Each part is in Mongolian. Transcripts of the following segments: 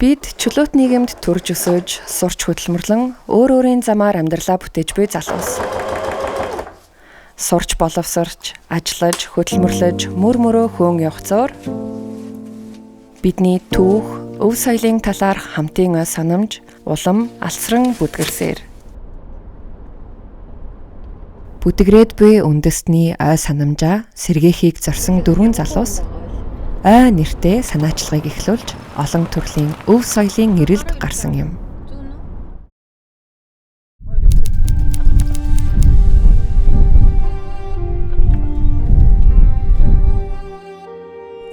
Бид чөлөөт нийгэмд төрж өсөж, сурч хөдөлмөрлөн өөр өөрийн замаар амьдралаа бүтээж буй залуус. Сурч боловсрч, ажиллаж, хөдөлмөрлөж, мөр мөрөө хөөн явцоор бидний түүх, өв соёлын талаар хамтын ой санамж, улам алсран бүдгэрсээр. Бүдгрээд буй үндэстний ой санамжаа сэргээхийг зорьсон 4 залуус ой нэртэй санаачлагыг эхлүүлж олон төрлийн өв соёлын эрэлд гарсан юм.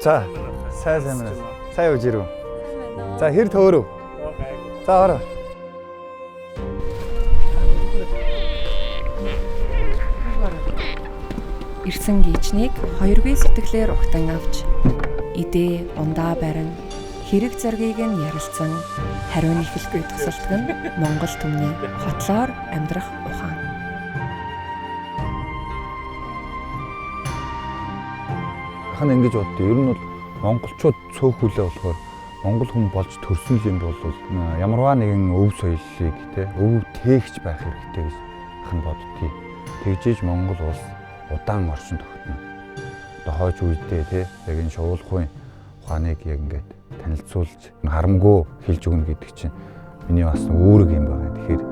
За, сайн байна. Сайн уу жирүү. За, хэр төөрөв. За, ороо. Ирсэн гичнийг 2 бие сэтгэлээр ухтан авч идээ ундаа барин хэрэг зоргийг нь ярилцсан хариун ихэлгүй тусалдаг нь Монгол түмний хотлоор амьдрах ухаан. Хан ингэж боддоо. Ер нь бол монголчууд цөөхүүлээ болохоор монгол хүн болж төрсөн юм бол ямарваа нэгэн өв соёлыг өв тээгч байх хэрэгтэй гэж хан боддгийг. Тэгжээж Монгол улс удаан оршин тогтно. Одоо хойч үедээ яг энэ шуулхуйн ухааныг яг ингээд танилцуулж харамгүй хэлж өгнө гэдэг чинь миний бас үүрэг юм байна. Тэгэхээр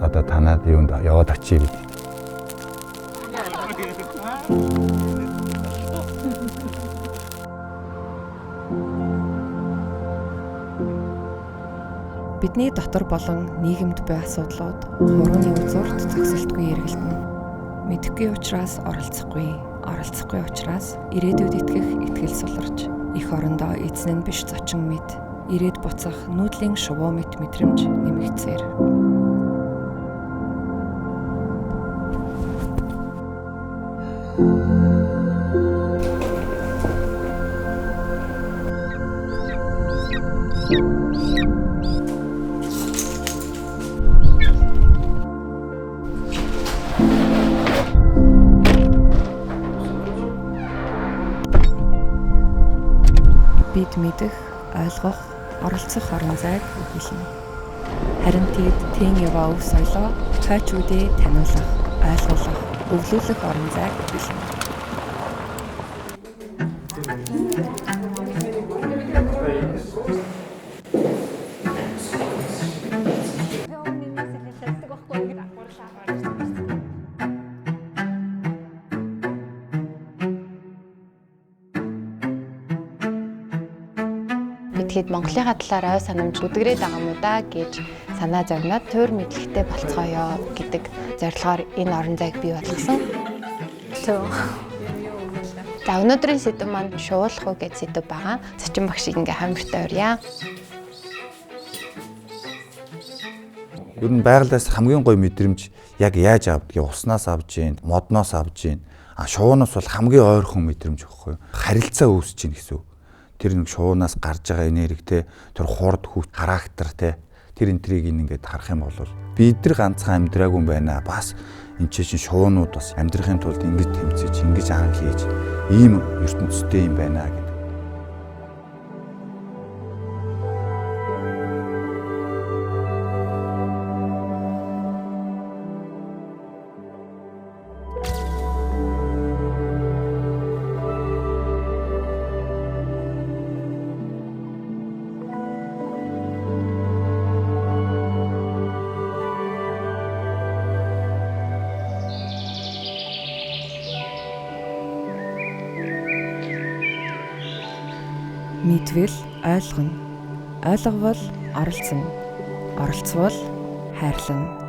одоо танаад юунд яваад очие бид. Бидний дотор болон нийгэмд буй асуудлууд хурууны үзүүрт зогсолтгүй эргэлдэнэ. Мэдхгүй учраас оролцохгүй учраас ирээдүйд итгэх итгэл суларч их орондоо эзэн нь биш зочин мэд ирээд буцах нүүдлийн шувуу мэт мэдрэмж нэмэгцээр. Бид мэдэх, ойлгох, оролцох орон зайг өгүүлнэ. Харин тэд тэн яваа өв соёлоо хойч үедээ таниулах, ойлгуулах, өвлүүлэх орон зайг өгүүлнэ. Тэгэхэд Монголынхаа талаар ой санамж бүдгрээд байгаа мó да гэж санаа зовноод туур мэдлэгтэй болцгоё гэдэг зорилгоор энэ орон зайг бий болгосон. За өнөөдрийн сэдэв маань шуулах уу гэж сэдэв байгаа. Зочин багшийг ингээ хамиртай урья. Ер нь байгалиас хамгийн гоё мэдрэмж яг яаж авдгийг уснаас авж гин, модноос авж гин. Шуунаас бол хамгийн ойрхон мэдрэмж өгөхгүй. Харилцаа үүсэж гин гэсэн үг. Тэр нэг шуунаас гарч байгаа энергитэй тэр хурд хүч характер тэр энтрийг ингээд харах юм бол бид нар ганцхан амьдраагүй юм байна. Бас энэ чинь шуунууд бас амьдрахын тулд ингэж тэмцэж, ингэж анх хийж ийм ертөнцтэй юм байна гэдэг. Мэдвэл ойлгоно. Ойлговол оролцоно. Оролцвол хайрлана.